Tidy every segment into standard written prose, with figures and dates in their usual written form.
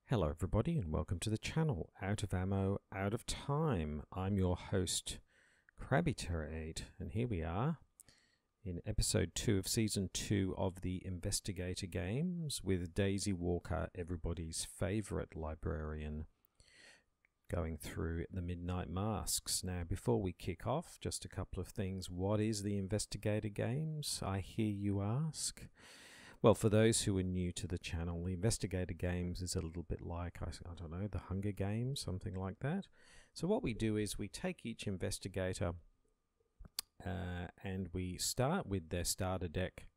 Hello everybody and welcome to the channel, Out of Ammo, Out of Time. I'm your host, Krabby Terror 8, and here we are in episode 2 of season 2 of the Investigator Games with Daisy Walker, everybody's favourite librarian, going through the Midnight Masks. Now before we kick off, just a couple of things. What is the Investigator Games, I hear you ask? Well, for those who are new to the channel, the Investigator Games is a little bit like, I don't know, the Hunger Games, something like that. So what we do is we take each investigator and we start with their starter deck,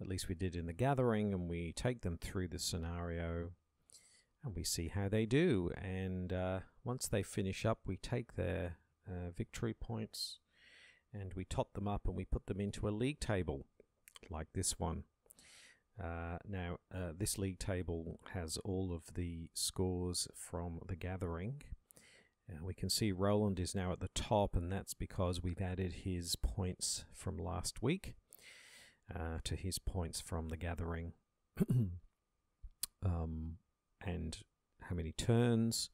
at least we did in the Gathering, and we take them through the scenario and we see how they do. And once they finish up, we take their victory points and we tot them up and we put them into a league table like this one. Now, this league table has all of the scores from the Gathering. We can see Roland is now at the top, and that's because we've added his points from last week to his points from the Gathering. And how many turns.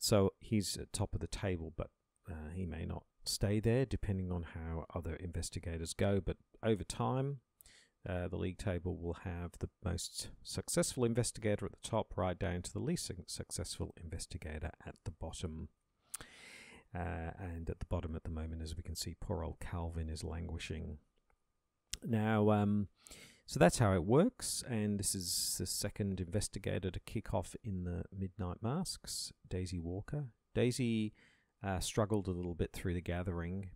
So he's at top of the table, but he may not stay there depending on how other investigators go. But over time, the league table will have the most successful investigator at the top, right down to the least successful investigator at the bottom. And at the bottom at the moment, as we can see, poor old Calvin is languishing. Now, so that's how it works, and this is the second investigator to kick off in the Midnight Masks, Daisy Walker. Daisy struggled a little bit through the Gathering.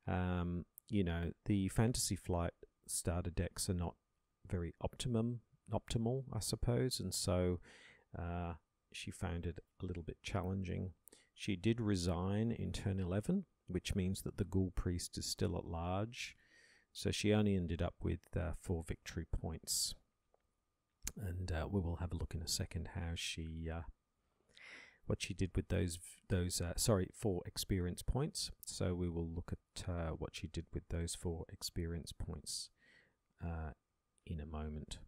You know, the Fantasy Flight starter decks are not very optimal, I suppose, and so she found it a little bit challenging. She did resign in turn 11, which means that the Ghoul Priest is still at large, so she only ended up with 4 victory points. And we will have a look in a second how she what she did with those 4 experience points. So we will look at what she did with those 4 experience points in a moment.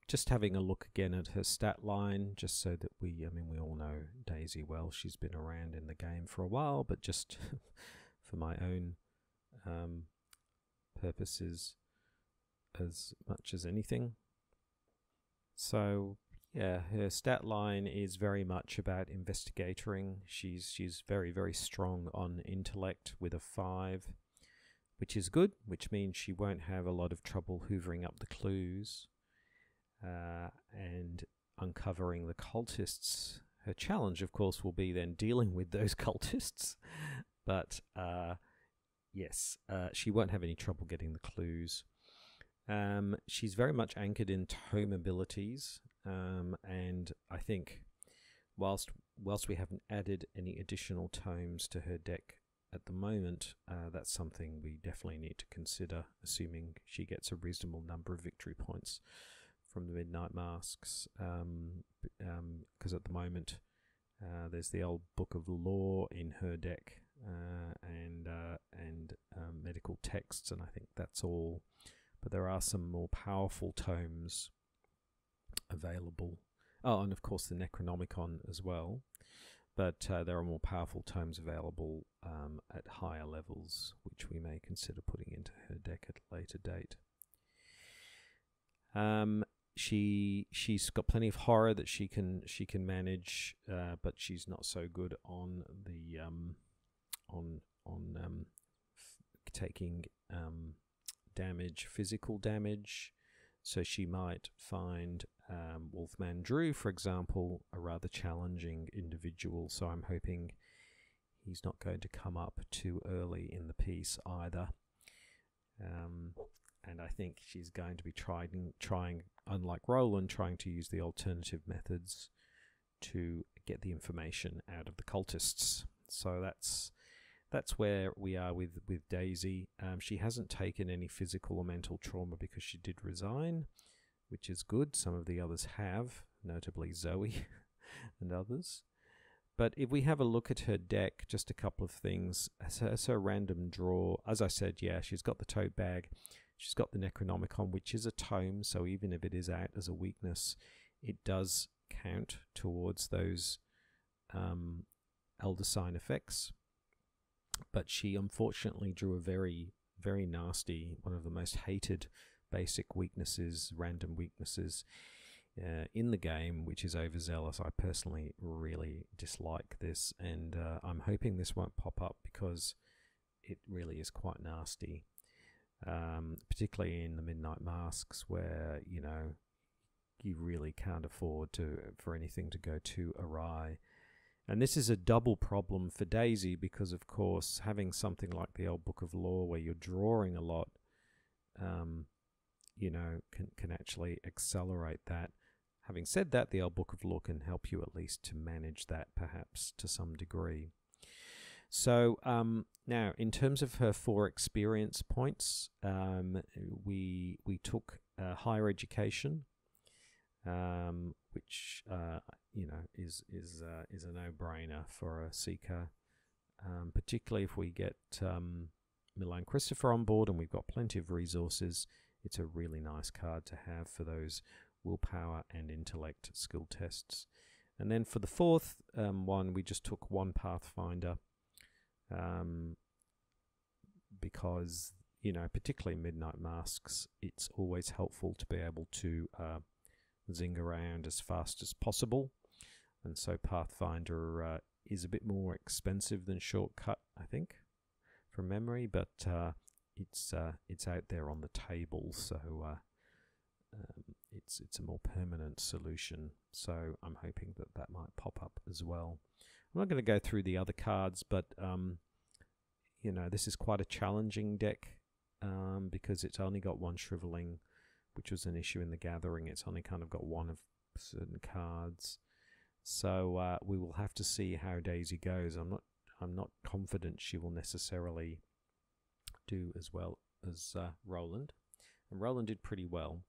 Just having a look again at her stat line, just so that we all know Daisy well. She's been around in the game for a while, but just for my own purposes as much as anything. So yeah, her stat line is very much about investigatoring. She's very, very strong on intellect with a 5, which is good, which means she won't have a lot of trouble hoovering up the clues and uncovering the cultists. Her challenge, of course, will be then dealing with those cultists, but yes, she won't have any trouble getting the clues. She's very much anchored in tome abilities, and I think whilst we haven't added any additional tomes to her deck at the moment, that's something we definitely need to consider, assuming she gets a reasonable number of victory points from the Midnight Masks, because at the moment there's the old Book of Law in her deck, and medical texts, and I think that's all. But there are some more powerful tomes available. Oh, and of course the Necronomicon as well. But there are more powerful tomes available at higher levels, which we may consider putting into her deck at a later date. She's got plenty of horror that she can manage, but she's not so good on the taking damage, physical damage. So she might find Wolfman Drew, for example, a rather challenging individual. So I'm hoping he's not going to come up too early in the piece either. And I think she's going to be trying, unlike Roland, trying to use the alternative methods to get the information out of the cultists. So that's where we are with Daisy. She hasn't taken any physical or mental trauma because she did resign, which is good. Some of the others have, notably Zoe and others. But if we have a look at her deck, just a couple of things. As her random draw, as I said, yeah, she's got the tote bag. She's got the Necronomicon, which is a tome, so even if it is out as a weakness, it does count towards those Elder Sign effects. But she unfortunately drew a very, very nasty, one of the most hated basic weaknesses, random weaknesses in the game, which is overzealous. I personally really dislike this, and I'm hoping this won't pop up because it really is quite nasty. Particularly in the Midnight Masks, where you really can't afford for anything to go too awry. And this is a double problem for Daisy because, of course, having something like the Old Book of Law where you're drawing a lot, can actually accelerate that. Having said that, the Old Book of Law can help you at least to manage that, perhaps to some degree. So now, in terms of her 4 experience points, we took higher education, which is a no-brainer for a seeker, particularly if we get Milan Christopher on board and we've got plenty of resources. It's a really nice card to have for those willpower and intellect skill tests. And then for the 4th one, we just took 1 Pathfinder. Because particularly Midnight Masks, it's always helpful to be able to zing around as fast as possible, and so Pathfinder is a bit more expensive than Shortcut, I think, from memory, but it's out there on the table, so it's a more permanent solution. So I'm hoping that might pop up as well. I'm not going to go through the other cards, but this is quite a challenging deck because it's only got 1 Shriveling, which was an issue in the Gathering. It's only kind of got 1 of certain cards, so we will have to see how Daisy goes. I'm not confident she will necessarily do as well as Roland, and Roland did pretty well.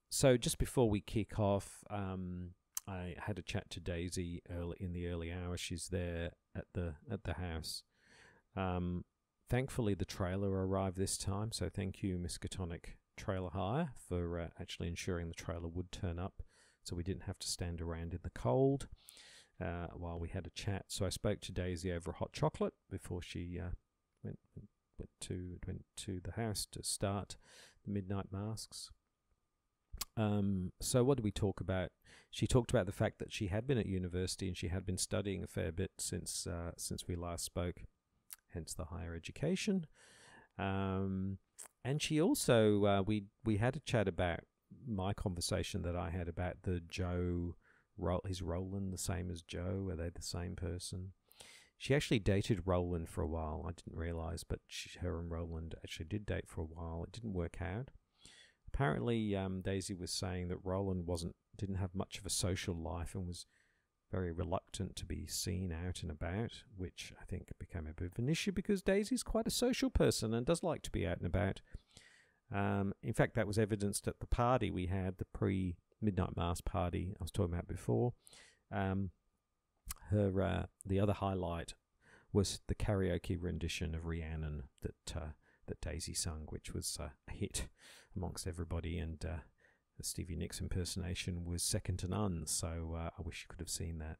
So just before we kick off, I had a chat to Daisy in the early hours. She's there at the house. Thankfully, the trailer arrived this time, so thank you, Miskatonic Trailer Hire, for actually ensuring the trailer would turn up, so we didn't have to stand around in the cold while we had a chat. So I spoke to Daisy over a hot chocolate before she went to the house to start the Midnight Masks. So what did we talk about? She talked about the fact that she had been at university and she had been studying a fair bit since we last spoke, hence the higher education. And she also, we had a chat about my conversation that I had about the Joe, is Roland the same as Joe? Are they the same person? She actually dated Roland for a while. I didn't realize, but her and Roland actually did date for a while. It didn't work out. Apparently, Daisy was saying that Roland didn't have much of a social life and was very reluctant to be seen out and about, which I think became a bit of an issue because Daisy's quite a social person and does like to be out and about. In fact, that was evidenced at the party we had, the pre-Midnight Mass party I was talking about before. The other highlight was the karaoke rendition of Rhiannon that Daisy sung, which was a hit amongst everybody, and the Stevie Nicks impersonation was second to none, so I wish you could have seen that.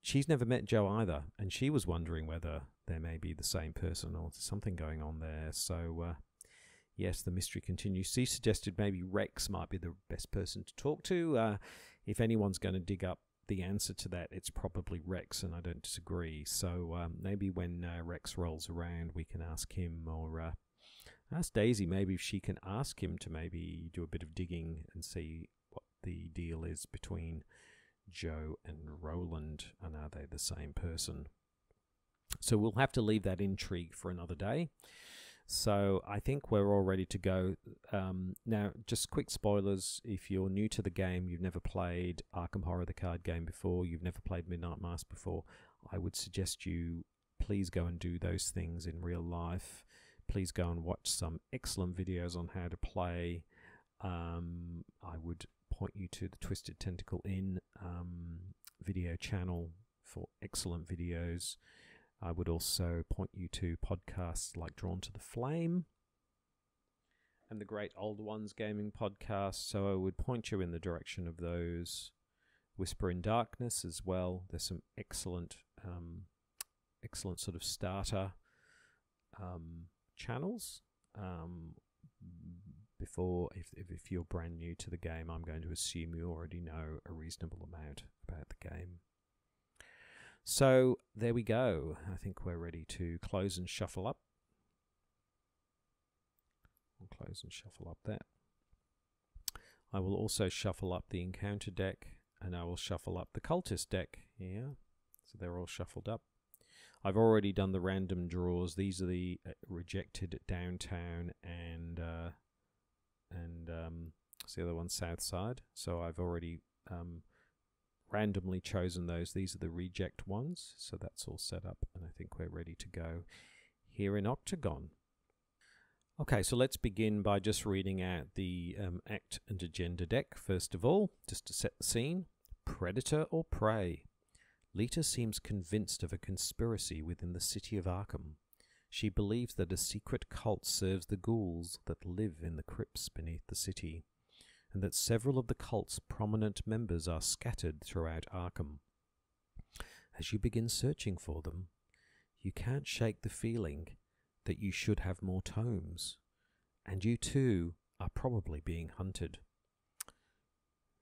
She's never met Joe either, and she was wondering whether there may be the same person or something going on there. So yes, the mystery continues. She suggested maybe Rex might be the best person to talk to. If anyone's going to dig up the answer to that, it's probably Rex, and I don't disagree. So maybe when Rex rolls around, we can ask him, or ask Daisy maybe if she can ask him to maybe do a bit of digging and see what the deal is between Joe and Roland, and are they the same person? So we'll have to leave that intrigue for another day. So I think we're all ready to go. Now, just quick spoilers. If you're new to the game, you've never played Arkham Horror, the card game, before, you've never played Midnight Mass before, I would suggest you please go and do those things in real life. Please go and watch some excellent videos on how to play. I would point you to the Twisted Tentacle Inn video channel for excellent videos. I would also point you to podcasts like Drawn to the Flame and the Great Old Ones Gaming Podcast. So I would point you in the direction of those. Whisper in Darkness as well. There's some excellent sort of starter channels. If you're brand new to the game, I'm going to assume you already know a reasonable amount about the game. So there we go. I think we're ready to close and shuffle up. I'll close and shuffle up that. I will also shuffle up the encounter deck, and I will shuffle up the cultist deck here. So they're all shuffled up. I've already done the random draws. These are the rejected downtown and what's the other one? Southside. So I've already randomly chosen those. These are the reject ones. So that's all set up, and I think we're ready to go here in Octagon. Okay, so let's begin by just reading out the Act and Agenda deck. First of all, just to set the scene. Predator or Prey? Lita seems convinced of a conspiracy within the city of Arkham. She believes that a secret cult serves the ghouls that live in the crypts beneath the city, and that several of the cult's prominent members are scattered throughout Arkham. As you begin searching for them, you can't shake the feeling that you should have more tomes, and you too are probably being hunted.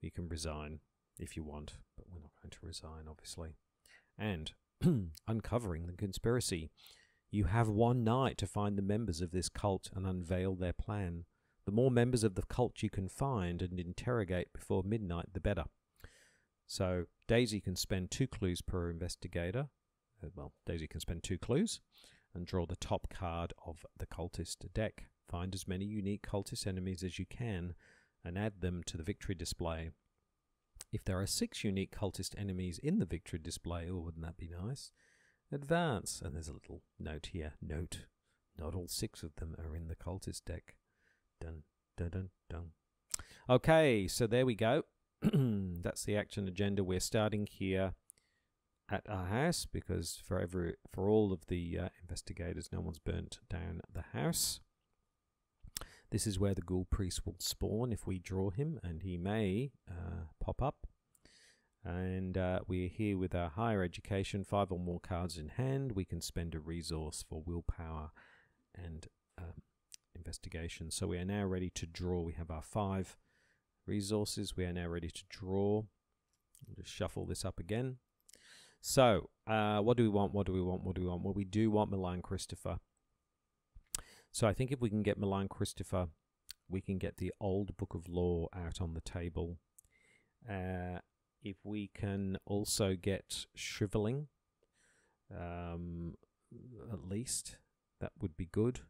You can resign if you want, but we're not going to resign, obviously. And uncovering the conspiracy. You have one night to find the members of this cult and unveil their plan. The more members of the cult you can find and interrogate before midnight, the better. So Daisy can spend 2 clues per investigator. Well, Daisy can spend 2 clues and draw the top card of the cultist deck. Find as many unique cultist enemies as you can and add them to the victory display. If there are 6 unique cultist enemies in the victory display, oh, wouldn't that be nice? Advance. And there's a little note here. Note, not all 6 of them are in the cultist deck. Dun, dun, dun, dun. Okay, so there we go. That's the action agenda. We're starting here at our house because for all of the investigators, no one's burnt down the house. This is where the ghoul priest will spawn if we draw him, and he may pop up. And we're here with our higher education, 5 or more cards in hand. We can spend a resource for willpower and investigation. So we are now ready to draw. We have our 5 resources. We are now ready to draw. I'll just shuffle this up again. So what do we want? What do we want? What do we want? Well, we do want Milan Christopher. So I think if we can get Milan Christopher, we can get the old Book of Law out on the table. If we can also get Shriveling, at least, that would be good.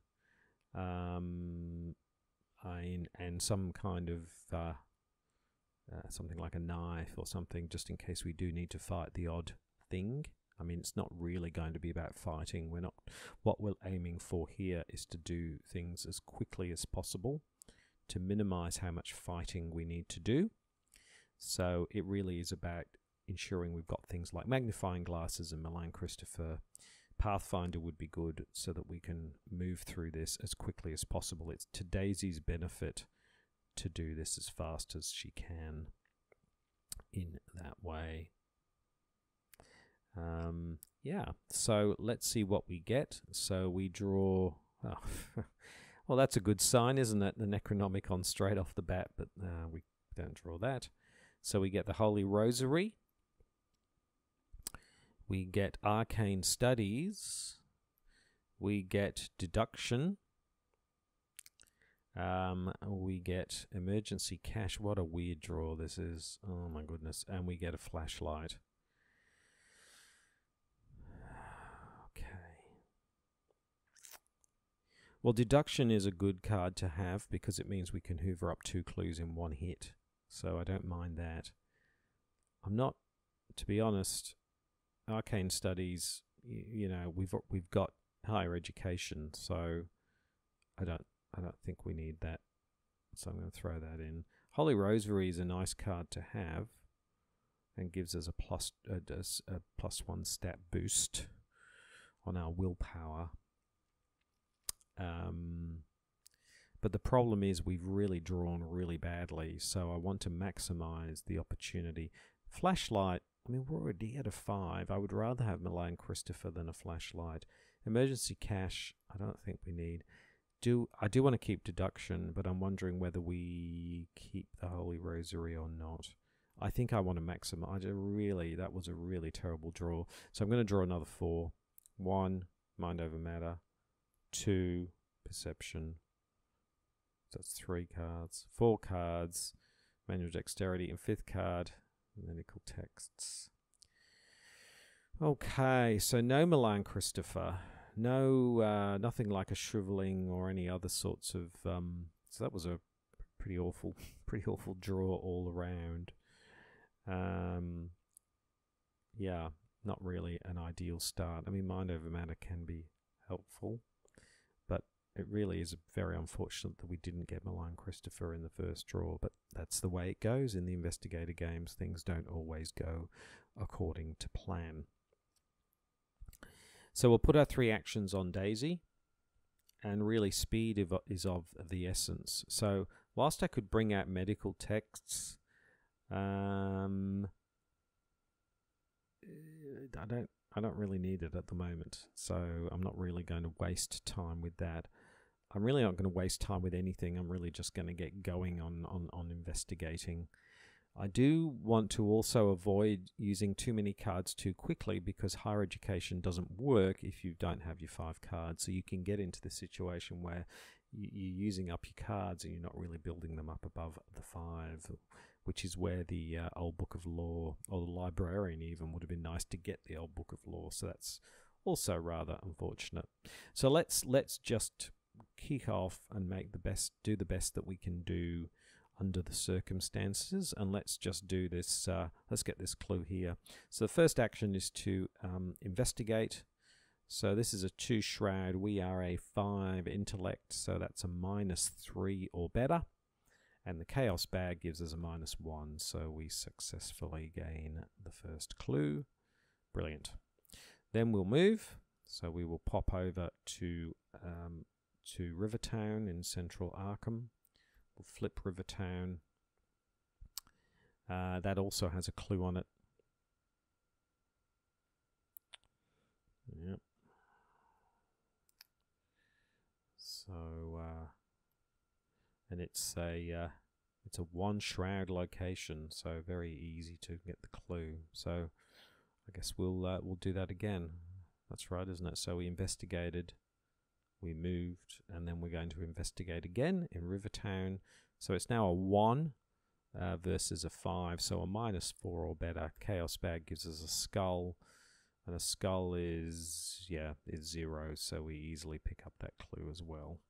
And some kind of something like a knife or something, just in case we do need to fight the odd thing. I mean, it's not really going to be about fighting. What we're aiming for here is to do things as quickly as possible to minimize how much fighting we need to do. So it really is about ensuring we've got things like magnifying glasses and Milan Christopher. Pathfinder would be good so that we can move through this as quickly as possible. It's to Daisy's benefit to do this as fast as she can in that way. Yeah, so let's see what we get. So we draw... Oh, well, that's a good sign, isn't it? The Necronomicon straight off the bat, but we don't draw that. So we get the Holy Rosary. We get Arcane Studies. We get Deduction. We get Emergency Cash. What a weird draw this is. Oh my goodness. And we get a Flashlight. Well, Deduction is a good card to have because it means we can hoover up 2 clues in 1 hit. So I don't mind that. I'm not, to be honest, Arcane Studies, you know, we've got higher education, so I don't think we need that. So I'm going to throw that in. Holy Rosary is a nice card to have and gives us a +1 stat boost our willpower. But the problem is we've really drawn really badly, so I want to maximize the opportunity. Flashlight, I mean, we're already at a 5. I would rather have Milan Christopher than a flashlight. Emergency cash, I don't think we need. I do want to keep deduction, but I'm wondering whether we keep the Holy Rosary or not. I think I want to maximize. That was a really terrible draw. So I'm going to draw another 4. 1, Mind Over Matter. 2, Perception. So that's 3 cards. 4 cards. Manual Dexterity. And 5th card, Medical Texts. Okay, so no Milan Christopher. No, nothing like a Shriveling or any other sorts of... so that was a pretty awful draw all around. Yeah, not really an ideal start. I mean, Mind Over Matter can be helpful, but it really is very unfortunate that we didn't get Milan Christopher in the first draw, but that's the way it goes in the Investigator Games. Things don't always go according to plan. So we'll put our 3 actions on Daisy, and really speed is of the essence. So whilst I could bring out medical texts, I don't really need it at the moment, so I'm not really going to waste time with that. I'm really not going to waste time with anything. I'm really just going to get going on investigating. I do want to also avoid using too many cards too quickly, because higher education doesn't work if you don't have your 5 cards. So you can get into the situation where you're using up your cards and you're not really building them up above the 5, which is where the old Book of Law, or the librarian even, would have been nice to get the old Book of Law. So that's also rather unfortunate. So let's just kick off and do the best that we can do under the circumstances, and let's just do this. Let's get this clue here. So the first action is to investigate. So this is a 2 shroud. We are a 5 intellect, so that's a -3 or better. And the chaos bag gives us a -1, so we successfully gain the first clue. Brilliant. Then we'll move. So we will pop over to Rivertown in central Arkham. We'll flip Rivertown. That also has a clue on it. Yep. So, and it's a 1 shroud location, so very easy to get the clue. So, I guess we'll do that again. That's right, isn't it? So we investigated. We moved, and then we're going to investigate again in Rivertown. So it's now a 1 versus a 5, so a -4 or better. Chaos bag gives us a skull, and a skull is 0, so we easily pick up that clue as well.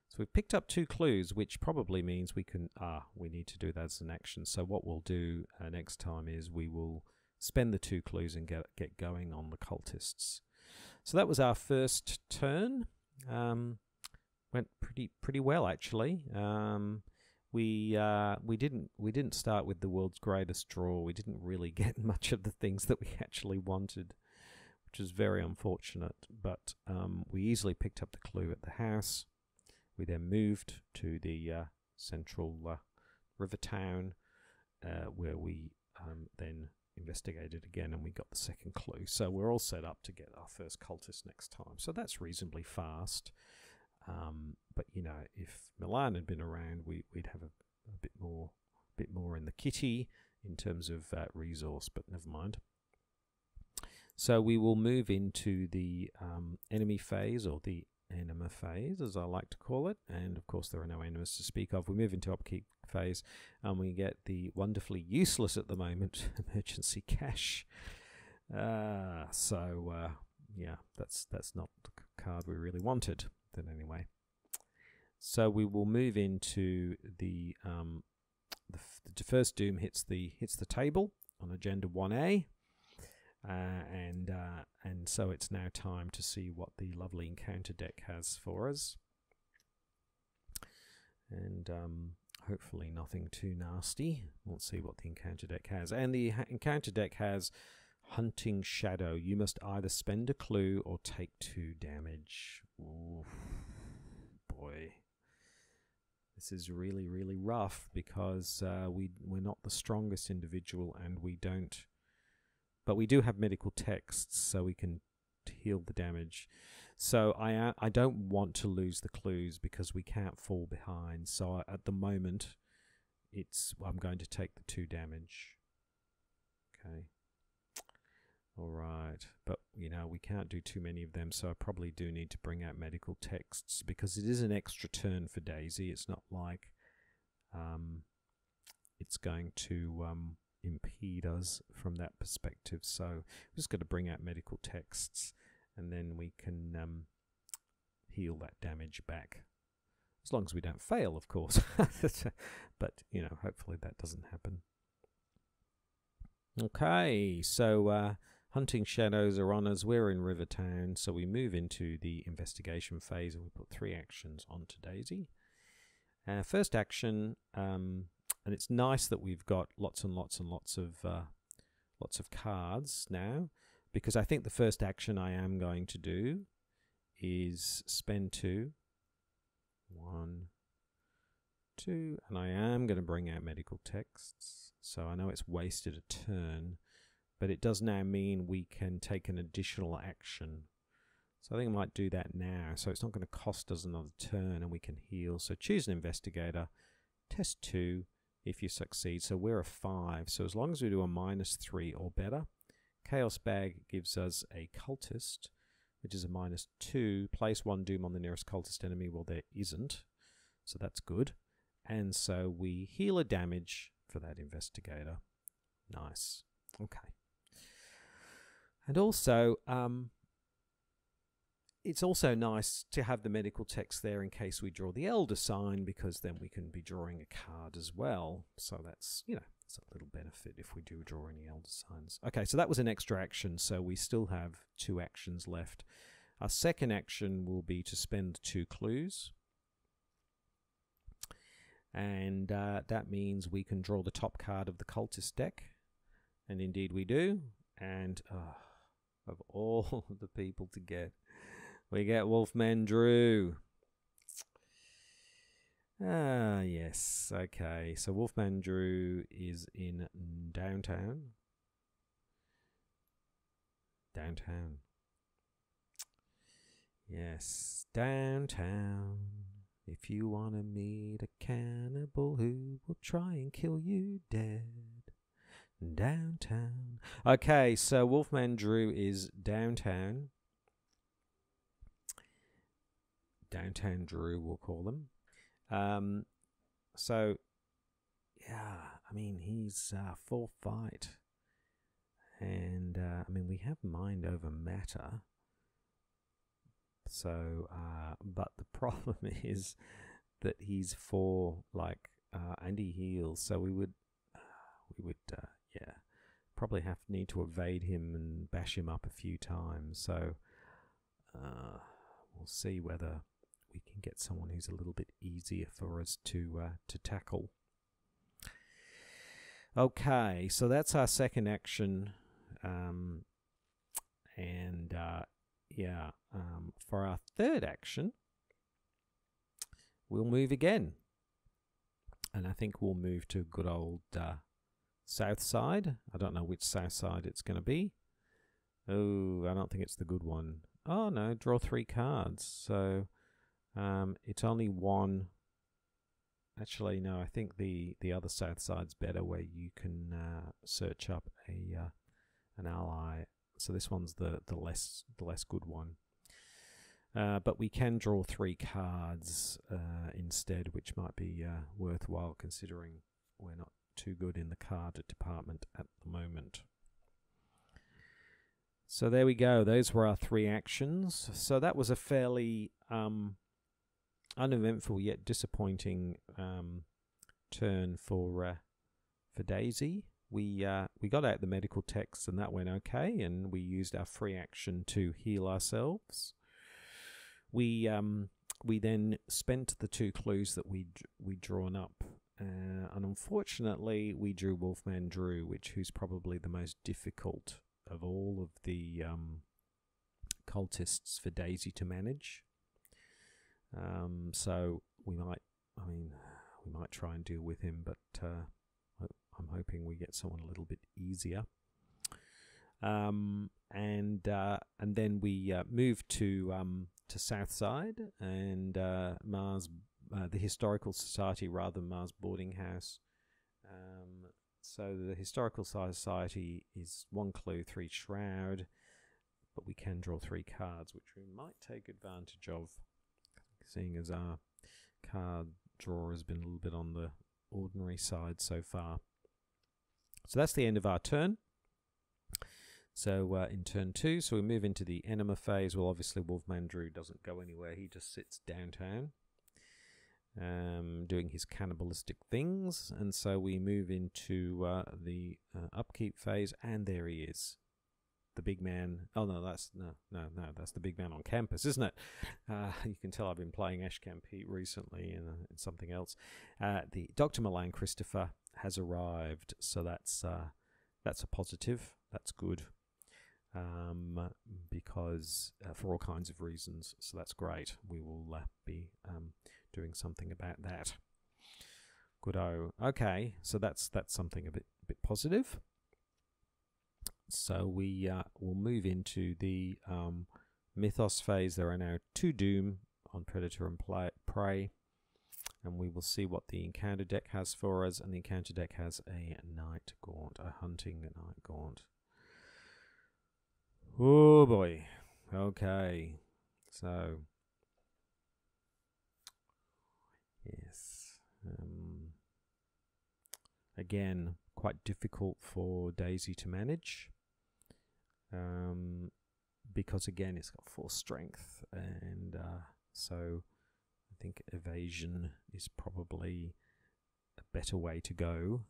So we've picked up 2 clues, which probably means we need to do that as an action. So what we'll do next time is we will spend the 2 clues and get going on the cultists. So that was our first turn. Went pretty well, actually. We didn't start with the world's greatest draw. We didn't really get much of the things that we actually wanted, which is very unfortunate. But we easily picked up the clue at the house. We then moved to the central Rivertown, where we then investigated again, and we got the second clue. So we're all set up to get our first cultist next time. So that's reasonably fast. But you know, if Milan had been around, we'd have a bit more in the kitty in terms of resource. But never mind. So we will move into the enemy phase, or the enema phase, as I like to call it. And of course, there are no enemies to speak of. We move into Upkeep Phase, and we get the wonderfully useless at the moment emergency cash. Yeah, that's not the card we really wanted. But anyway, so we will move into the first doom hits the table on agenda 1A. And so it's now time to see what the lovely encounter deck has for us, and hopefully nothing too nasty. We'll see what the encounter deck has, and the encounter deck has Hunting Shadow. You must either spend a clue or take 2 damage. Ooh, boy. This is really, really rough because we're not the strongest individual, and we don't... But we do have medical texts, so we can heal the damage. So I don't want to lose the clues because we can't fall behind. So at the moment, I'm going to take the 2 damage. Okay. All right. But, you know, we can't do too many of them, so I probably do need to bring out medical texts because it is an extra turn for Daisy. It's not like it's going to impede us from that perspective. So I'm just going to bring out medical texts, and then we can heal that damage back. As long as we don't fail, of course. But, you know, hopefully that doesn't happen. Okay, so Hunting Shadows are on us. We're in Rivertown, so we move into the investigation phase, and we put 3 actions onto Daisy. First action, and it's nice that we've got lots and lots and lots of cards now, because I think the first action I am going to do is spend 2. 1, 2, and I am going to bring out medical texts. So I know it's wasted a turn, but it does now mean we can take an additional action. So I think I might do that now. So it's not going to cost us another turn, and we can heal. So choose an investigator, test 2 if you succeed. So we're a 5. So as long as we do a -3 or better, Chaos Bag gives us a cultist, which is a -2. Place 1 doom on the nearest cultist enemy. Well, there isn't, so that's good. And so we heal a damage for that investigator. Nice. Okay. And also, it's also nice to have the medical text there in case we draw the Elder Sign, because then we can be drawing a card as well. So that's, you know, it's a little benefit if we do draw any Elder Signs. Okay, so that was an extra action, so we still have 2 actions left. Our second action will be to spend 2 clues. And that means we can draw the top card of the cultist deck. And indeed we do. And of all the people to get, we get Wolfman Drew. Ah, yes. Okay, so Wolfman Drew is in downtown. Downtown. Yes, downtown. If you want to meet a cannibal who will try and kill you dead. Downtown. Okay, so Wolfman Drew is downtown. Downtown Drew, we'll call them. So, yeah, I mean, he's full fight. And, I mean, we have mind over matter. So, but the problem is that he's 4, like, and he heals. So we would, yeah, probably need to evade him and bash him up a few times. So, we'll see whether we can get someone who's a little bit easier for us to tackle. Okay, so that's our second action, yeah, for our third action, we'll move again, and I think we'll move to good old south side. I don't know which south side it's going to be. Oh, I don't think it's the good one. Oh no, draw 3 cards. So it's only 1. Actually, no, I think the other south side's better, where you can search up an ally. So this one's the less good one. But we can draw 3 cards instead, which might be worthwhile considering we're not too good in the card department at the moment. So there we go. Those were our 3 actions. So that was a fairly uneventful yet disappointing turn for Daisy. We got out the medical text, and that went okay, and we used our free action to heal ourselves. We then spent the 2 clues that we'd drawn up, and unfortunately we drew Wolfman Drew, who's probably the most difficult of all of the cultists for Daisy to manage. So we might try and deal with him, but I'm hoping we get someone a little bit easier. And then we move to Southside and Mars, the Historical Society rather than Mars Boarding House. So the Historical Society is 1 clue, 3 shroud, but we can draw 3 cards, which we might take advantage of, seeing as our card draw has been a little bit on the ordinary side so far. So that's the end of our turn. So in turn 2, so we move into the Enema phase. Well, obviously Wolfman Drew doesn't go anywhere. He just sits downtown doing his cannibalistic things. And so we move into the Upkeep phase, and there he is. The big man. Oh no, that's that's the big man on campus, isn't it? You can tell I've been playing Ashcamp recently in something else. The Dr. Milan Christopher has arrived, so that's a positive. That's good, because for all kinds of reasons. So that's great. We will be doing something about that. Good-o. Okay, so that's something a bit positive. So we will move into the Mythos phase. There are now 2 Doom on Predator and Prey, and we will see what the encounter deck has for us. And the encounter deck has a Night Gaunt, a hunting Night Gaunt. Oh boy. Okay. So yes. Again, quite difficult for Daisy to manage. Because again it's got 4 strength, and so I think evasion is probably a better way to go,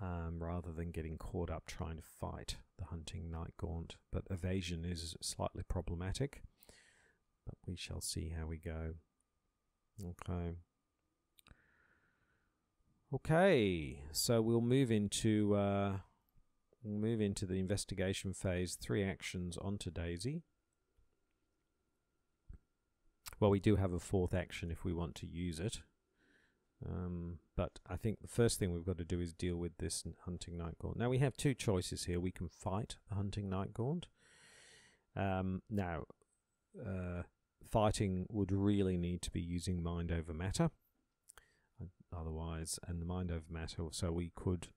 rather than getting caught up trying to fight the hunting Night Gaunt. But evasion is slightly problematic, but we shall see how we go. Okay, so we'll move into the investigation phase. 3 actions onto Daisy. Well, we do have a 4th action if we want to use it. But I think the first thing we've got to do is deal with this hunting Night Gaunt. Now we have 2 choices here. We can fight the hunting Night Gaunt. Now, fighting would really need to be using mind over matter. Otherwise, and the mind over matter, so we could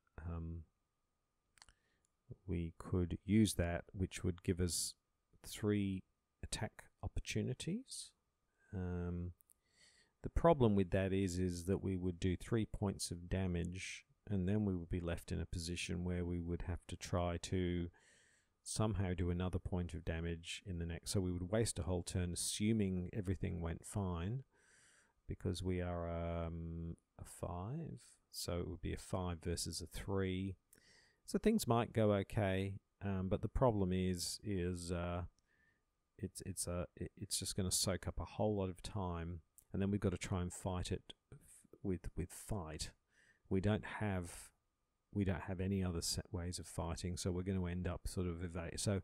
use that, which would give us 3 attack opportunities. The problem with that is that we would do 3 points of damage, and then we would be left in a position where we would have to try to somehow do another point of damage in the next. So we would waste a whole turn assuming everything went fine, because we are a 5, so it would be a 5 versus a 3. So things might go okay, but the problem is it's just going to soak up a whole lot of time, and then we've got to try and fight it with fight. We don't have any other set ways of fighting, so we're going to end up sort of evade. So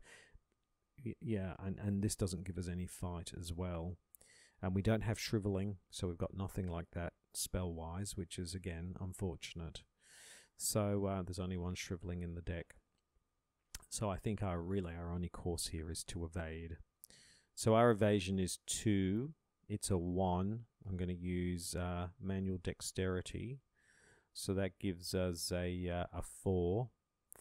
yeah, and this doesn't give us any fight as well. And we don't have shriveling, so we've got nothing like that spell-wise, which is, again, unfortunate. So there's only 1 shriveling in the deck. So I think our only course here is to evade. So our evasion is 2. It's a 1. I'm going to use manual dexterity. So that gives us a 4.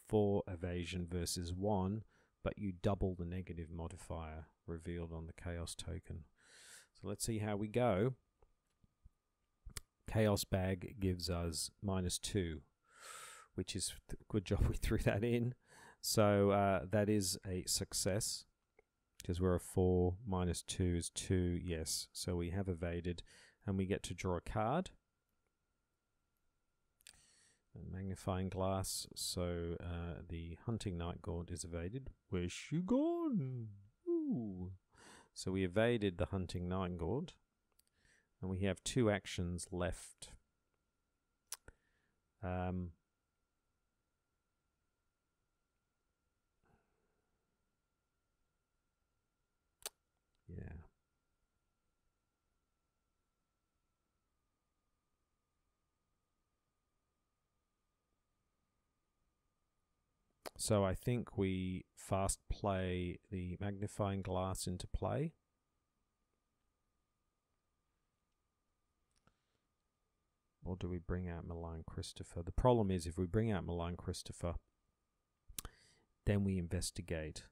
4 evasion versus 1, but you double the negative modifier revealed on the chaos token. So let's see how we go. Chaos bag gives us -2, which is good job we threw that in. So that is a success, because we're a 4, -2 is 2, yes. So we have evaded, and we get to draw a card. A magnifying glass, so the hunting Night Gaunt is evaded. Where's she gone? Ooh. So we evaded the hunting Night Gaunt, and we have 2 actions left. So I think we fast play the magnifying glass into play. Or do we bring out Malign Christopher? The problem is if we bring out Malign Christopher, then we investigate.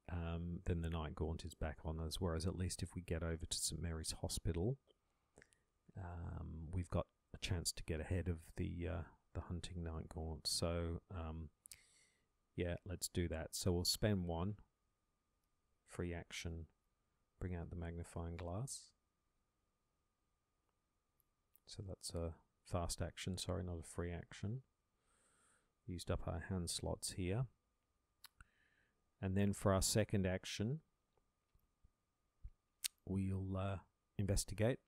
Then the Night Gaunt is back on us. Whereas at least if we get over to St. Mary's Hospital, we've got a chance to get ahead of the hunting Night Gaunt. So yeah, let's do that. So we'll spend 1 free action, bring out the magnifying glass. So that's a fast action, sorry, not a free action. Used up our hand slots here. And then for our second action, we'll investigate.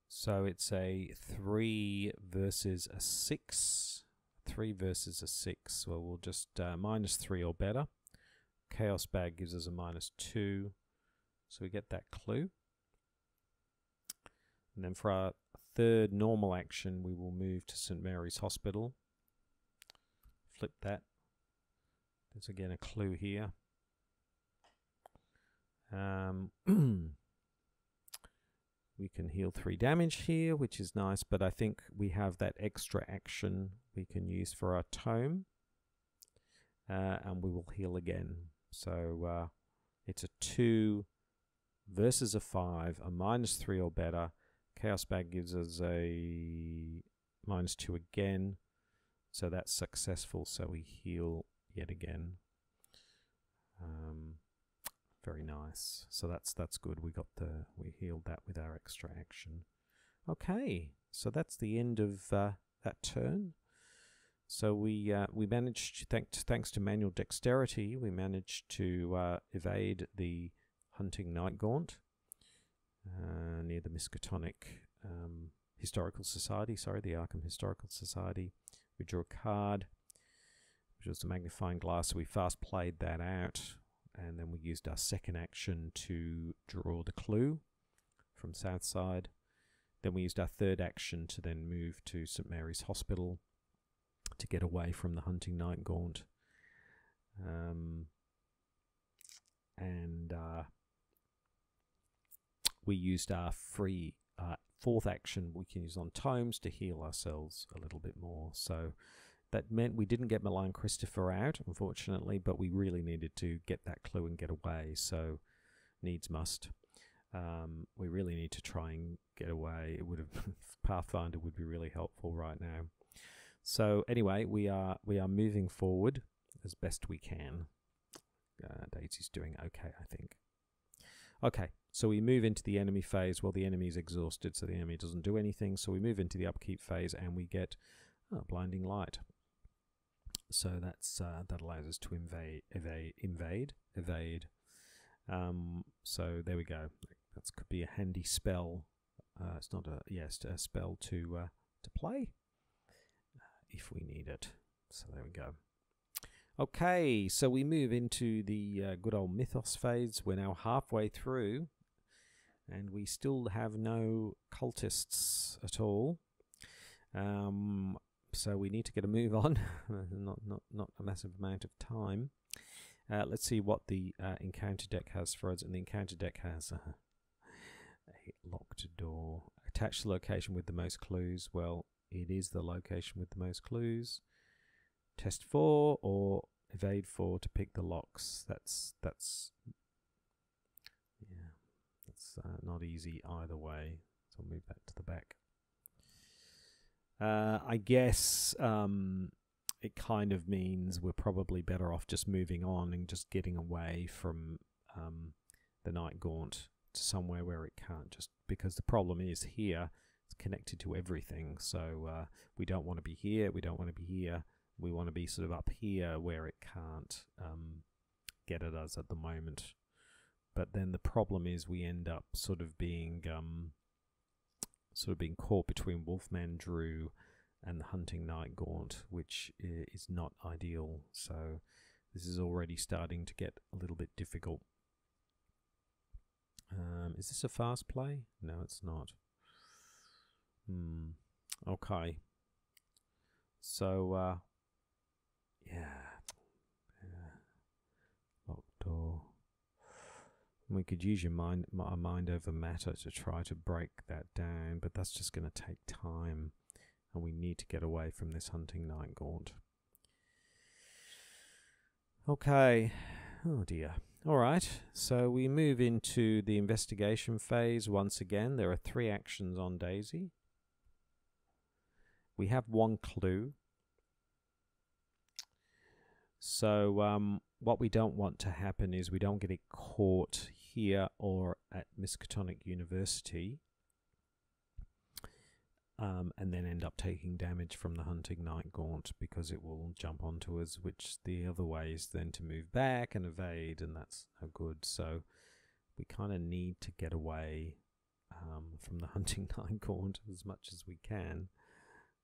So it's a 3 versus a 6. 3 versus a 6. Well, we'll just -3 or better. Chaos Bag gives us a -2. So we get that clue. And then for our third normal action, we will move to St. Mary's Hospital. Flip that. There's again a clue here. We can heal 3 damage here, which is nice, but I think we have that extra action we can use for our tome. And we will heal again. So it's a 2 versus a 5, a -3 or better. Chaos Bag gives us a -2 again. So that's successful, so we heal yet again. Very nice. So that's good. We healed that with our extra action. Okay, so that's the end of that turn. So we managed, thanks to manual dexterity, we managed to evade the hunting Night Gaunt near the Miskatonic Historical Society. Sorry, the Arkham Historical Society. We drew a card, which was the magnifying glass. So we fast played that out, and then we used our second action to draw the clue from Southside. Then we used our third action to then move to St. Mary's Hospital to get away from the hunting Night Gaunt. We used our free fourth action we can use on tomes to heal ourselves a little bit more. So that meant we didn't get Malign Christopher out, unfortunately, but we really needed to get that clue and get away. So needs must. We really need to try and get away. It would have Pathfinder would be really helpful right now. So anyway, we are moving forward as best we can. Daisy's doing okay, I think. Okay, so we move into the enemy phase. Well, the enemy is exhausted, so the enemy doesn't do anything. So we move into the upkeep phase, and we get blinding light. So that's that allows us to evade. So there we go. That could be a handy spell. It's not a a spell to play if we need it. So there we go. Okay, so we move into the good old Mythos phase. We're now halfway through, and we still have no cultists at all. So we need to get a move on. not a massive amount of time. Let's see what the encounter deck has for us. And the encounter deck has a locked door. Attach the location with the most clues. Well, it is the location with the most clues. Test 4 or evade 4 to pick the locks. That's not easy either way. So I'll move that to the back. I guess it kind of means we're probably better off just moving on and just getting away from the Night Gaunt to somewhere where it can't, just because the problem is here it's connected to everything. So we don't want to be here, we don't want to be here. We want to be sort of up here where it can't get at us at the moment. But then the problem is we end up sort of being caught between Wolfman Drew and the hunting Night Gaunt, which is not ideal. So this is already starting to get a little bit difficult. Is this a fast play? No, it's not. Okay. So Locked door. We could use our mind over matter to try to break that down, but that's just going to take time, and we need to get away from this hunting night gaunt. Okay. Oh dear. All right. So we move into the investigation phase once again. There are 3 actions on Daisy. We have 1 clue. So what we don't want to happen is we don't get it caught here or at Miskatonic University, and then end up taking damage from the hunting night gaunt, because it will jump onto us, which the other way is then to move back and evade, and that's no good. So we kind of need to get away from the hunting night gaunt as much as we can,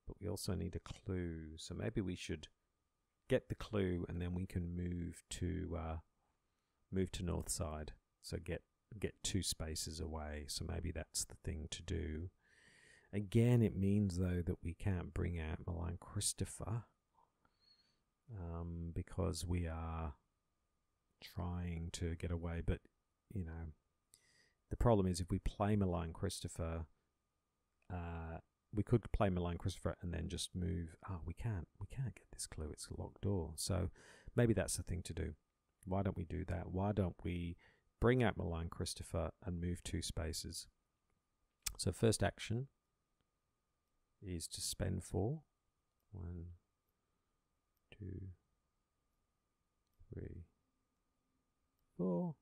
but we also need a clue. So maybe we should get the clue, and then we can move to Northside. So get 2 spaces away. So maybe that's the thing to do. Again, it means though that we can't bring out Malign Christopher, because we are trying to get away. But you know, the problem is if we play Malign Christopher, we could play Malign Christopher and then just move. We can't get this clue. It's a locked door. So maybe that's the thing to do. Why don't we do that? Why don't we bring out Malign Christopher and move 2 spaces? So first action is to spend 4. 1, 2, 3, 4.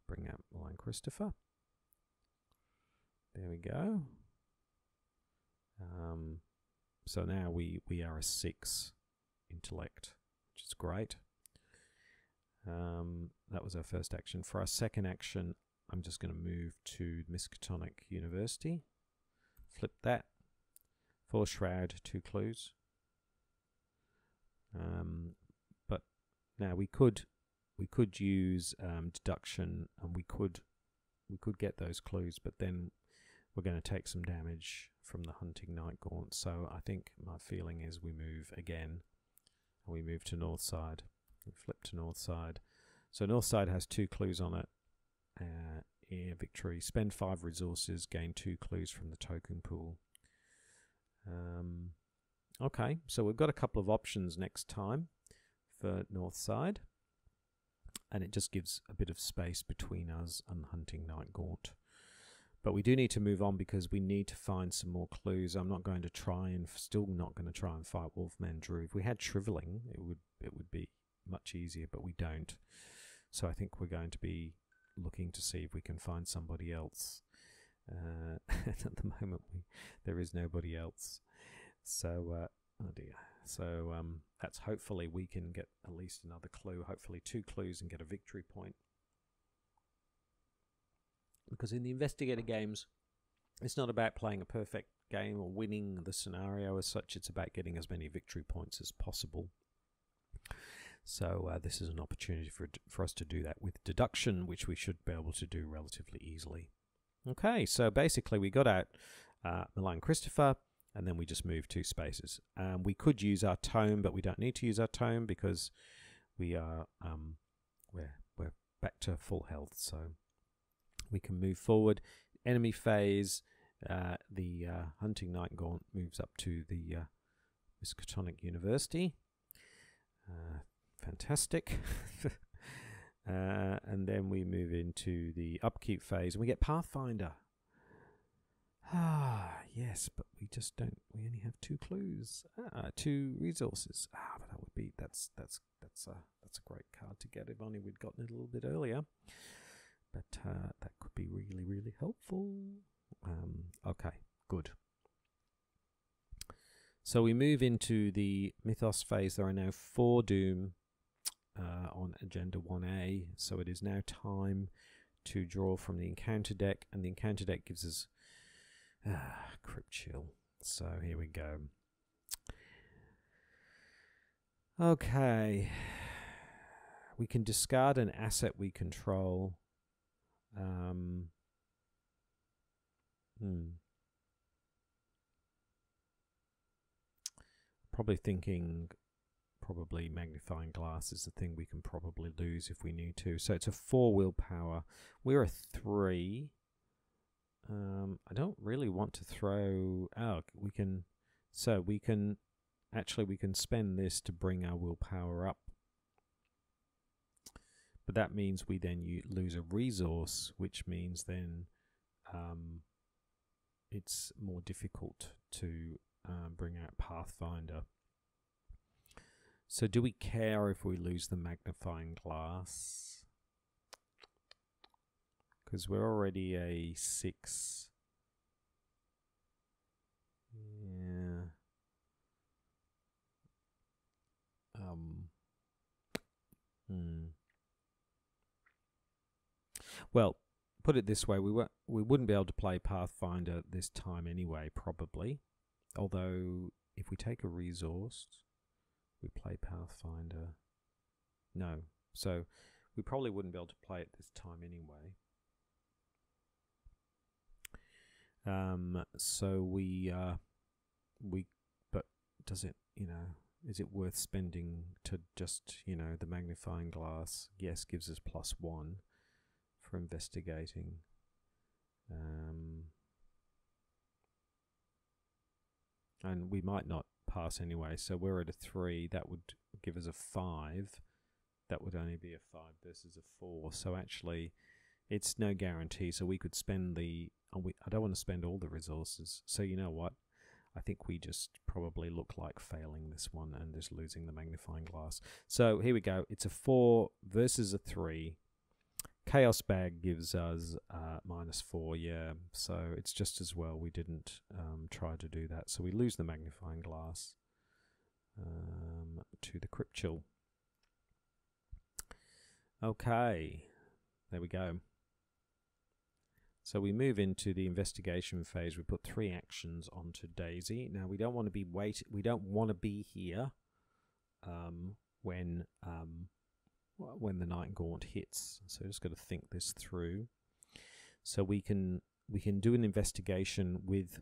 Bring out Malign Christopher. There we go. So now we are a 6 intellect, which is great. That was our first action. For our second action, I'm just going to move to Miskatonic University. Flip that. 4 shroud, 2 clues. But now we could use deduction, and we could get those clues, but then we're going to take some damage from the hunting night gaunt. So I think my feeling is we move again, and we move to Northside. We flip to Northside. So Northside has 2 clues on it. Victory. Spend 5 resources, gain 2 clues from the token pool. Okay, so we've got a couple of options next time for Northside, and it just gives a bit of space between us and the hunting night gaunt. But we do need to move on because we need to find some more clues. I'm not going to try and still not going to try and fight Wolfman Drew. If we had Shriveling, it would be much easier, but we don't. So I think we're going to be looking to see if we can find somebody else. At the moment, there is nobody else. So oh dear. So that's hopefully we can get at least another clue. Hopefully 2 clues and get a victory point. Because in the Investigator Games, it's not about playing a perfect game or winning the scenario as such. It's about getting as many victory points as possible. So this is an opportunity for us to do that with deduction, which we should be able to do relatively easily. Okay, so basically we got out Malign Christopher, and then we just moved 2 spaces. We could use our tome, but we don't need to use our tome because we are we're back to full health. So we can move forward. Enemy phase, the hunting night gaunt moves up to the Miskatonic University. Fantastic. And then we move into the upkeep phase, and we get Pathfinder. Yes, but we just don't. We only have 2 clues, 2 resources. But that would be that's a great card to get. If only we'd gotten it a little bit earlier. But that could be really, really helpful. Okay, good. So we move into the Mythos phase. There are now 4 Doom on Agenda 1A. So it is now time to draw from the encounter deck. And the encounter deck gives us Crypt Chill. So here we go. Okay. We can discard an asset we control. Probably probably magnifying glass is the thing we can probably lose if we need to. So it's a 4 willpower. We're a 3. I don't really want to throw out. We can spend this to bring our willpower up. But that means we then lose a resource, which means then it's more difficult to bring out Pathfinder. So do we care if we lose the magnifying glass? Because we're already a 6. Yeah. Well, put it this way, we wouldn't be able to play Pathfinder this time anyway, probably. Although, if we take a resource, we play Pathfinder. No, so we probably wouldn't be able to play it this time anyway. But does it, is it worth spending to just, the magnifying glass? Yes, gives us +1 for investigating. And we might not pass anyway, so we're at a 3. That would give us a 5. That would only be a 5 versus a 4. So actually, it's no guarantee. So we could spend I don't want to spend all the resources. So you know what? I think we just probably look like failing this one and just losing the magnifying glass. So here we go. It's a 4 versus a 3. Chaos Bag gives us -4, yeah. So it's just as well we didn't try to do that. So we lose the magnifying glass to the Crypt Chill. Okay, there we go. So we move into the investigation phase. We put 3 actions onto Daisy. Now we don't want to be we don't want to be here when the Night Gaunt hits. So just got to think this through. So we can do an investigation with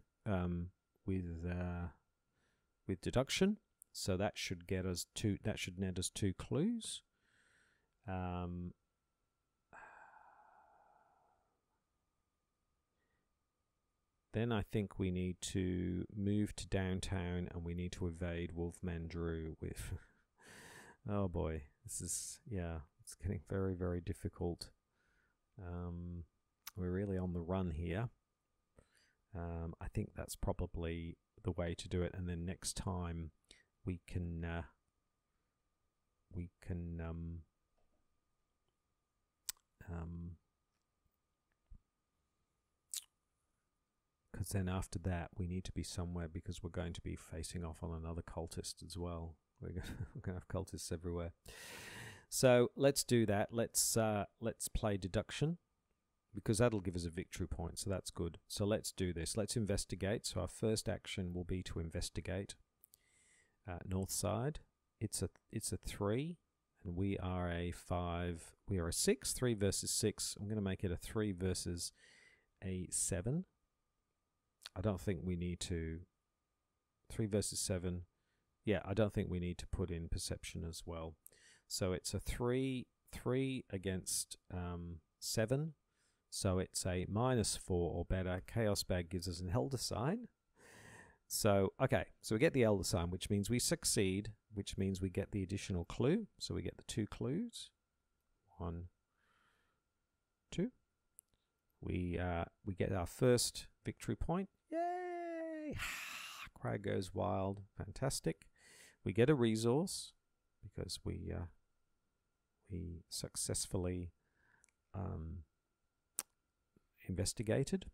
deduction. So that should get us that should net us 2 clues. Then I think we need to move to downtown and we need to evade Wolfman Drew with... oh boy, this is, yeah, it's getting very, very difficult. We're really on the run here. I think that's probably the way to do it, and then next time we can because then after that we need to be somewhere, because we're going to be facing off on another cultist as well. We're going to have cultists everywhere. So let's do that. Let's play deduction, because that'll give us a victory point, so that's good. So let's do this. Let's investigate. So our first action will be to investigate Northside. It's a 3, and we are a 5. We are a 6. 3 versus 6. I'm going to make it a 3 versus a 7. I don't think we need to... 3 versus 7. Yeah, I don't think we need to put in perception as well. So it's a 3 against 7. So it's a -4 or better. Chaos Bag gives us an Elder Sign. So, okay, so we get the Elder Sign, which means we succeed, which means we get the additional clue. So we get the 2 clues. 1, 2. We get our first victory point. Yay! Crowd goes wild. Fantastic. We get a resource because we successfully investigated.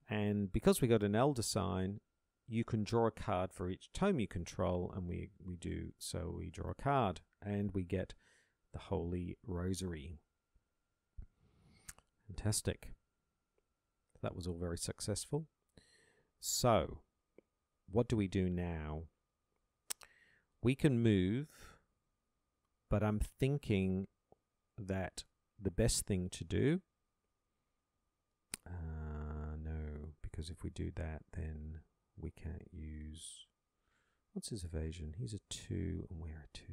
And because we got an Elder Sign, you can draw a card for each tome you control, and we do. So we draw a card, and we get the Holy Rosary. Fantastic. That was all very successful. So, what do we do now? We can move, but I'm thinking that the best thing to do... no, because if we do that, then we can't use What's his evasion? He's a 2 and we're a 2.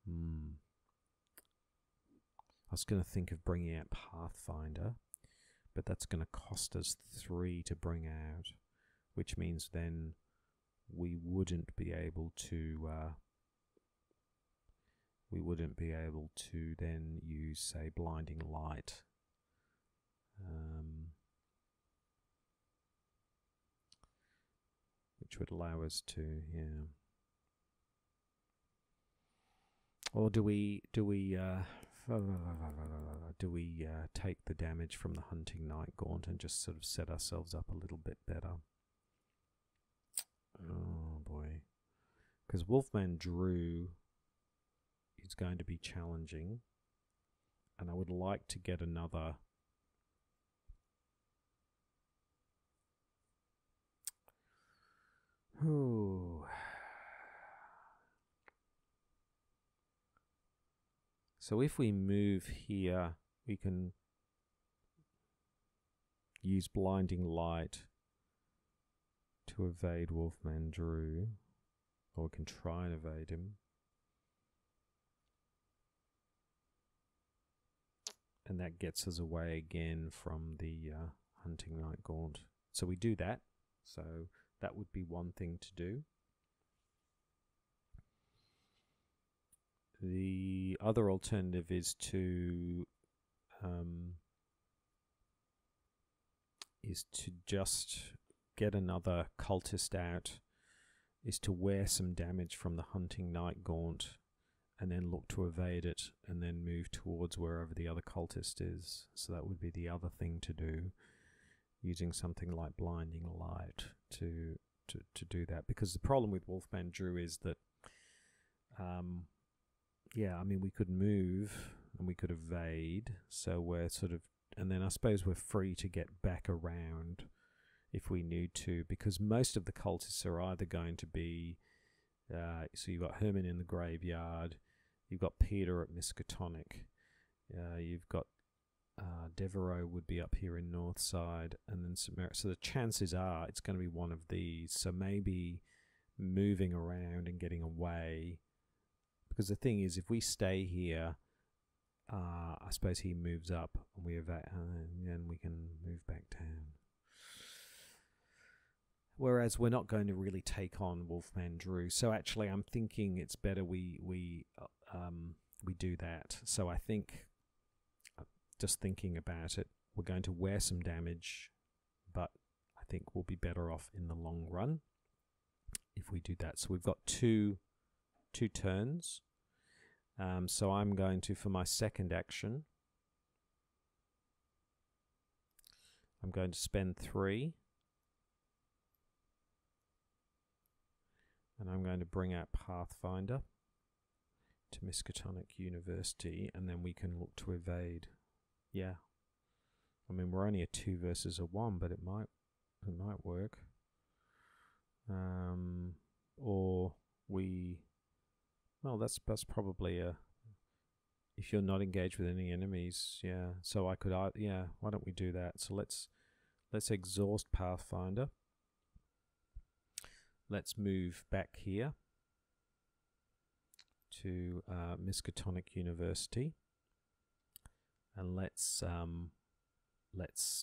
I was going to think of bringing out Pathfinder, but that's going to cost us 3 to bring out, which means then we wouldn't be able to then use, say, Blinding Light. Which would allow us to, yeah. Or do we take the damage from the Hunting Night Gaunt and just sort of set ourselves up a little bit better? Oh boy, because Wolfman Drew is going to be challenging, and I would like to get another. Ooh. So if we move here, we can use Blinding Light to evade Wolfman Drew, or we can try and evade him. And that gets us away again from the Hunting Night Gaunt. So we do that. So that would be one thing to do. The other alternative is to just get another cultist out, is to wear some damage from the Hunting Night Gaunt and then look to evade it and then move towards wherever the other cultist is. So that would be the other thing to do, using something like Blinding Light to do that. Because the problem with Wolfman Drew is that yeah, I mean, we could move and we could evade, so we're sort of, and then I suppose we're free to get back around if we need to, because most of the cultists are either going to be, so you've got Herman in the graveyard, you've got Peter at Miskatonic, you've got Devereaux would be up here in Northside, and then so the chances are it's going to be one of these, so maybe moving around and getting away. Because the thing is, if we stay here, I suppose he moves up and and then we can move back down. Whereas we're not going to really take on Wolfman Drew. So actually, I'm thinking it's better we do that. So I think, just thinking about it, we're going to wear some damage, but I think we'll be better off in the long run if we do that. So we've got two turns. So I'm going to, for my second action, I'm going to spend 3. And I'm going to bring out Pathfinder to Miskatonic University, and then we can look to evade. Yeah. I mean, we're only a 2 versus a 1, but it might work. Or we... Well, that's probably a... If you're not engaged with any enemies, yeah. So I could... yeah, why don't we do that? So let's exhaust Pathfinder. Let's move back here to Miskatonic University. And let's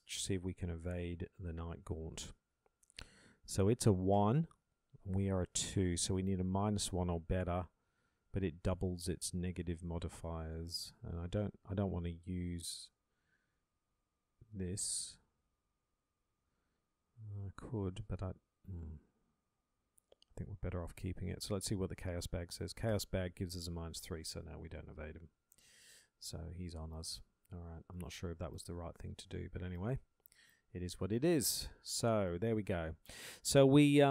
see if we can evade the Night Gaunt. So it's a 1. We are a 2, so we need a -1 or better. But it doubles its negative modifiers, and I don't want to use this. I could, but I think we're better off keeping it. So let's see what the Chaos Bag says. Chaos Bag gives us a -3, so now we don't evade him. So he's on us. All right, I'm not sure if that was the right thing to do, but anyway, it is what it is. So there we go. So we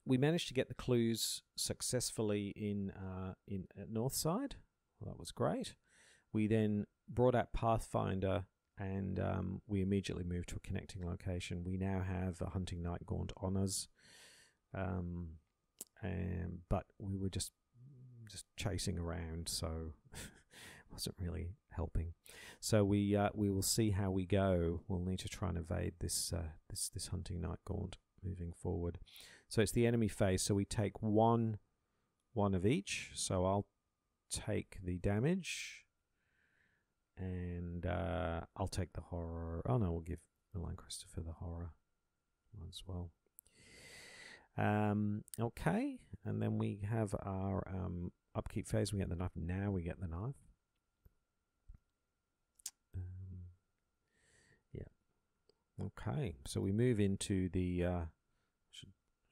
managed to get the clues successfully in at Northside. Well, that was great. We then brought out Pathfinder, and we immediately moved to a connecting location. We now have a Hunting Night Gaunt on us, but we were just chasing around, so wasn't really helping. So we will see how we go. We'll need to try and evade this this Hunting Night Gaunt moving forward. So it's the enemy phase. So we take one of each. So I'll take the damage, and I'll take the horror. Oh no, we'll give Milan Christopher the horror one as well. Okay, and then we have our upkeep phase. We get the knife. Now we get the knife. Yeah. Okay, so we move into the.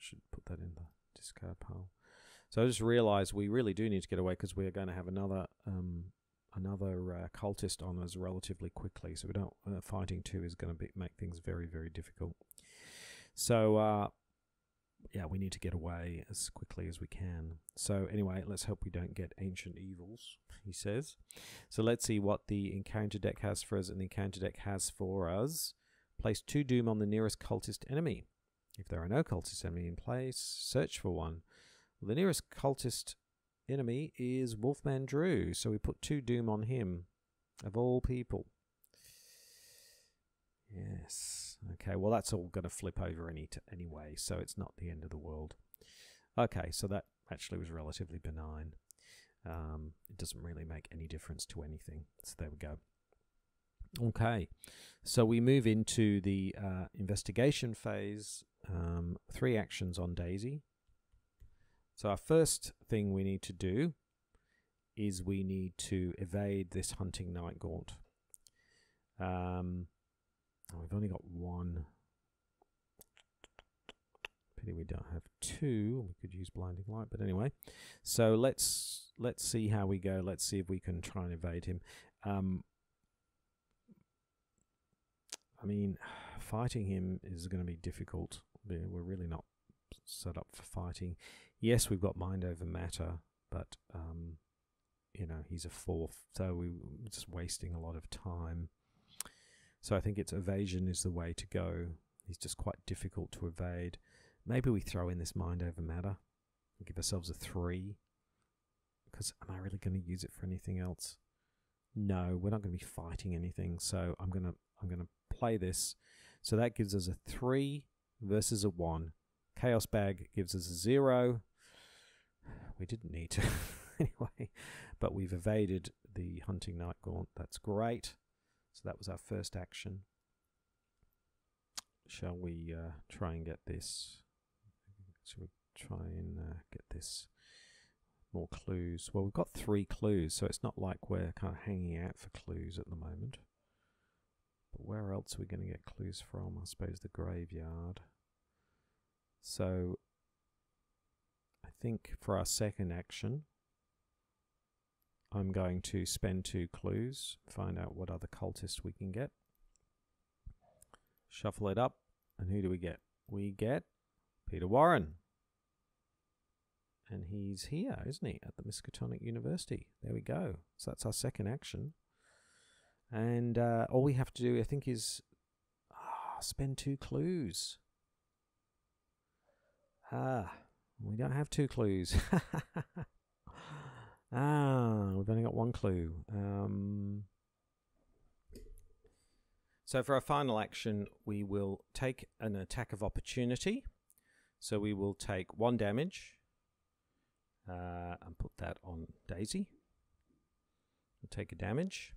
Should put that in the discard pile. So I just realised we really do need to get away because we are going to have another cultist on us relatively quickly. So we don't fighting 2 is going to make things very, very difficult. So yeah, we need to get away as quickly as we can. So anyway, let's hope we don't get ancient evils, he says. So let's see what the encounter deck has for us. And the encounter deck has for us: place 2 doom on the nearest cultist enemy. If there are no cultist enemy in place, search for one. Well, the nearest cultist enemy is Wolfman Drew, so we put 2 doom on him, of all people. Yes. Okay, well that's all going to flip over anyway, so it's not the end of the world. Okay, so that actually was relatively benign. It doesn't really make any difference to anything. So there we go. Okay, so we move into the investigation phase. 3 actions on Daisy. So our first thing we need to do is we need to evade this hunting night gaunt. We've only got 1. Pity we don't have 2. We could use blinding light, but anyway. So let's see how we go. Let's see if we can try and evade him. I mean, fighting him is going to be difficult. We're really not set up for fighting. Yes, we've got mind over matter, but you know, he's a 4th, so we're just wasting a lot of time. So I think it's evasion is the way to go. He's just quite difficult to evade. Maybe we throw in this mind over matter and give ourselves a 3. Because am I really going to use it for anything else? No, we're not going to be fighting anything. So I'm gonna play this. So that gives us a 3 versus a 1. Chaos Bag gives us a 0. We didn't need to anyway, but we've evaded the hunting night gaunt. That's great. So that was our first action. Shall we try and get this? Shall we try and get this? More clues. Well, we've got 3 clues, so it's not like we're kind of hanging out for clues at the moment. But where else are we going to get clues from? I suppose the graveyard. So I think for our second action, I'm going to spend 2 clues, find out what other cultist we can get. Shuffle it up, and who do we get? We get Peter Warren. And he's here, isn't he, at the Miskatonic University. There we go. So that's our second action. And all we have to do, I think, is spend 2 clues. We don't have 2 clues. We've only got 1 clue. So for our final action, we will take an attack of opportunity. So we will take 1 damage and put that on Daisy. We'll take a damage.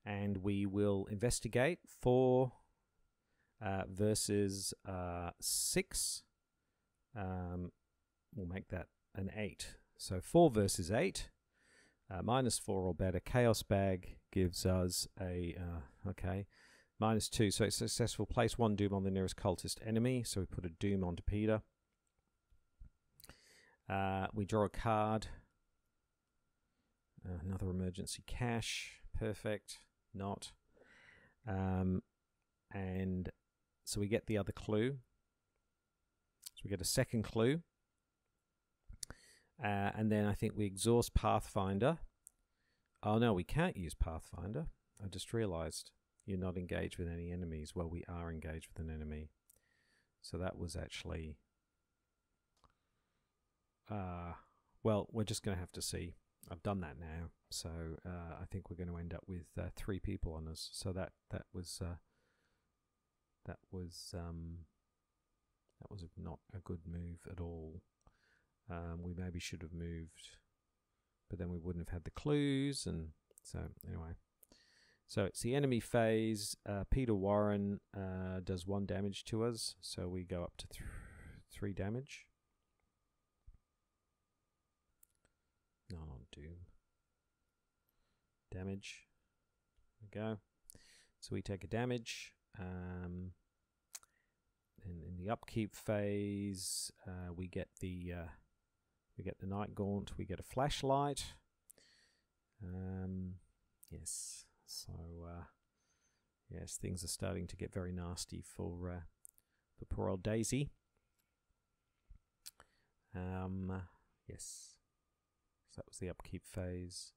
And we will investigate 4 versus 6. We'll make that an 8. So 4 versus 8, -4 or better. Chaos Bag gives us a, okay, -2. So it's successful. Place 1 doom on the nearest cultist enemy. So we put a doom onto Peter. We draw a card. Another emergency cash. Perfect. Not. And so we get the other clue. So we get a second clue. And then I think we exhaust Pathfinder. Oh no, we can't use Pathfinder. I just realized you're not engaged with any enemies. Well, we are engaged with an enemy. So that was actually... well, we're just going to have to see. I've done that now. So I think we're going to end up with 3 people on us. So that was That was not a good move at all. We maybe should have moved, but then we wouldn't have had the clues, and so anyway. So it's the enemy phase. Peter Warren does 1 damage to us, so we go up to 3 damage. No, not Doom. Damage. There we go. So we take a damage. And in the upkeep phase, we get the Night Gaunt. We get a flashlight. Yes. So yes, things are starting to get very nasty for poor old Daisy. Yes. So that was the upkeep phase.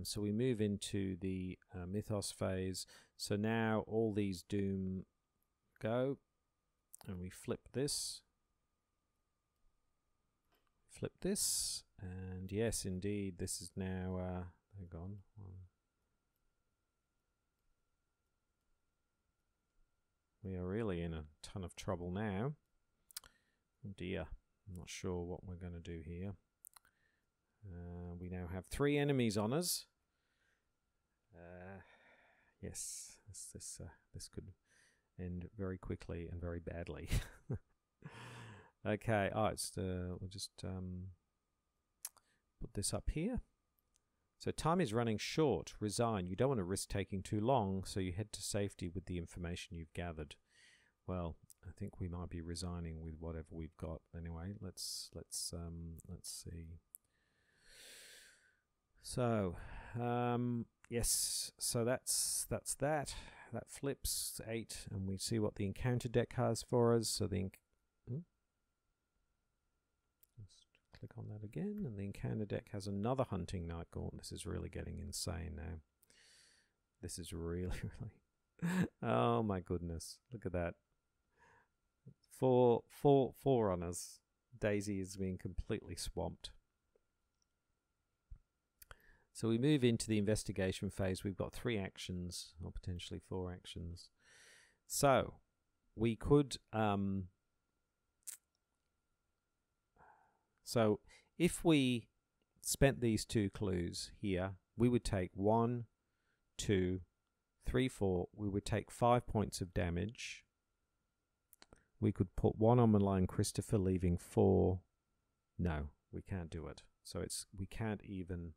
So we move into the Mythos phase. So now all these Doom go, and we flip this, and yes, indeed, this is now. Hang on. We are really in a ton of trouble now. Oh dear, I'm not sure what we're going to do here. We now have 3 enemies on us. Yes, this could end very quickly and very badly. Okay, we'll just put this up here. So time is running short. Resign. You don't want to risk taking too long, so you head to safety with the information you've gathered. Well, I think we might be resigning with whatever we've got. Anyway, let's see. So, yes. So that's that. That flips 8, and we see what the encounter deck has for us. So the let's click on that again, and the encounter deck has another Hunting Night Gaunt. This is really getting insane now. This is really. Oh my goodness! Look at that. 4 on us. Daisy is being completely swamped. So we move into the investigation phase. We've got 3 actions, or potentially 4 actions. So we could. So if we spent these 2 clues here, we would take 1, 2, 3, 4. We would take 5 points of damage. We could put 1 on Malign Christopher, leaving 4. No, we can't do it. So we can't even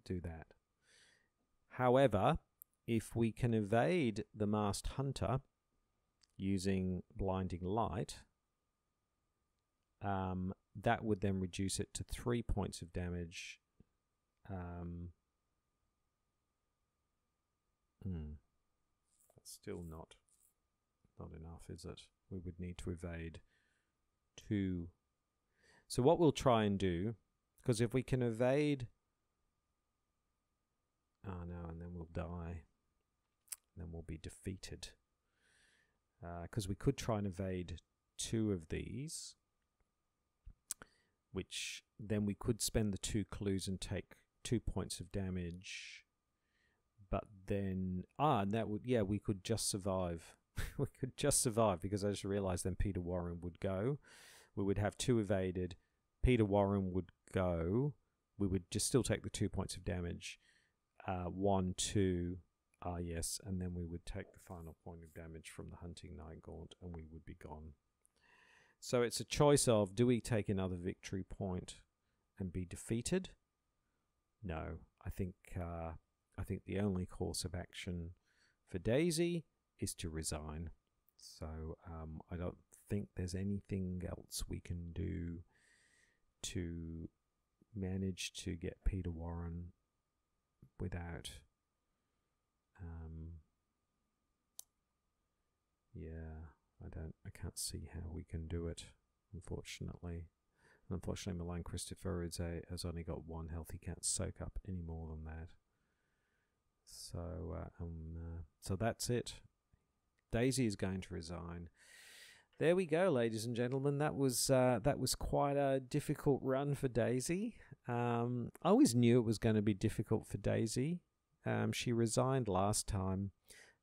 do that. However, if we can evade the Masked Hunter using Blinding Light, that would then reduce it to 3 points of damage. That's still not enough, is it? We would need to evade 2. So what we'll try and do, because if we can evade, oh no, and then we'll die, and then we'll be defeated. Because we could try and evade 2 of these, which then we could spend the 2 clues and take 2 points of damage. But then, and that would, yeah, we could just survive. We could just survive, because I just realized then Peter Warren would go. We would have 2 evaded. Peter Warren would go. We would just still take the 2 points of damage. 1, 2, yes, and then we would take the final point of damage from the Hunting Night Gaunt, and we would be gone. So it's a choice of, do we take another victory point and be defeated? No, I think the only course of action for Daisy is to resign. So I don't think there's anything else we can do to manage to get Peter Warren without I can't see how we can do it, unfortunately. Unfortunately, Malign Christopher has only got 1 health. He can't soak up any more than that. So that's it. Daisy is going to resign. There we go, ladies and gentlemen. That was quite a difficult run for Daisy. I always knew it was going to be difficult for Daisy. She resigned last time.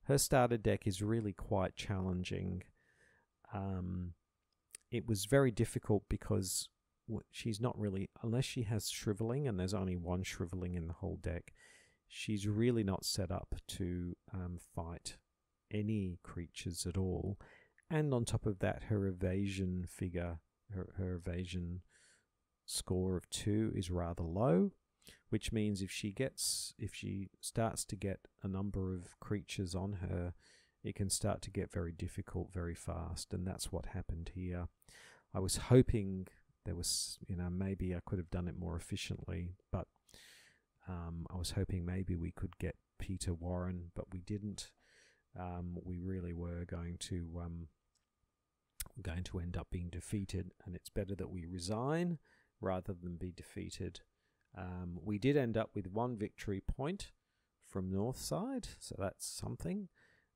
Her starter deck is really quite challenging. it was very difficult because she's not really, unless she has shriveling, and there's only one shriveling in the whole deck, she's really not set up to fight any creatures at all. And on top of that, her evasion figure, her evasion score of 2 is rather low, which means if she starts to get a number of creatures on her, it can start to get very difficult very fast, and that's what happened here. I was hoping there was, maybe I could have done it more efficiently, but I was hoping maybe we could get Peter Warren, but we didn't. We really were going to end up being defeated, and it's better that we resign rather than be defeated. We did end up with 1 victory point from Northside, so that's something,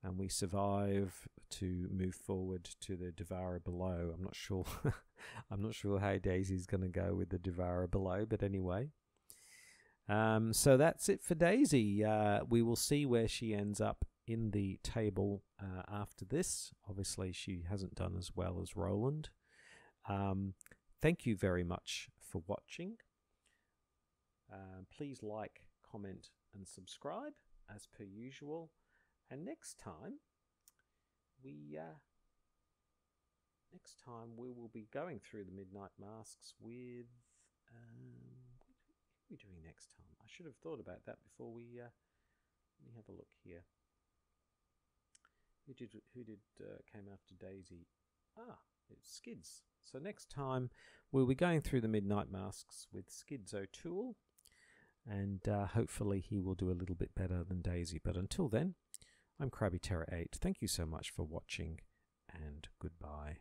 and we survive to move forward to the Devourer below. I'm not sure I'm not sure how Daisy's going to go with the Devourer below, but anyway. So that's it for Daisy. We will see where she ends up in the table after this. Obviously, she hasn't done as well as Roland. Thank you very much for watching. Please like, comment, and subscribe as per usual. And next time we will be going through the Midnight Masks with what are we doing next time? I should have thought about that before we let me have a look here. Who did came after Daisy? It's Skids. So next time we'll be going through the Midnight Masks with Skids O'Toole, and hopefully he will do a little bit better than Daisy. But until then, I'm Krabby Terror 8. Thank you so much for watching, and goodbye.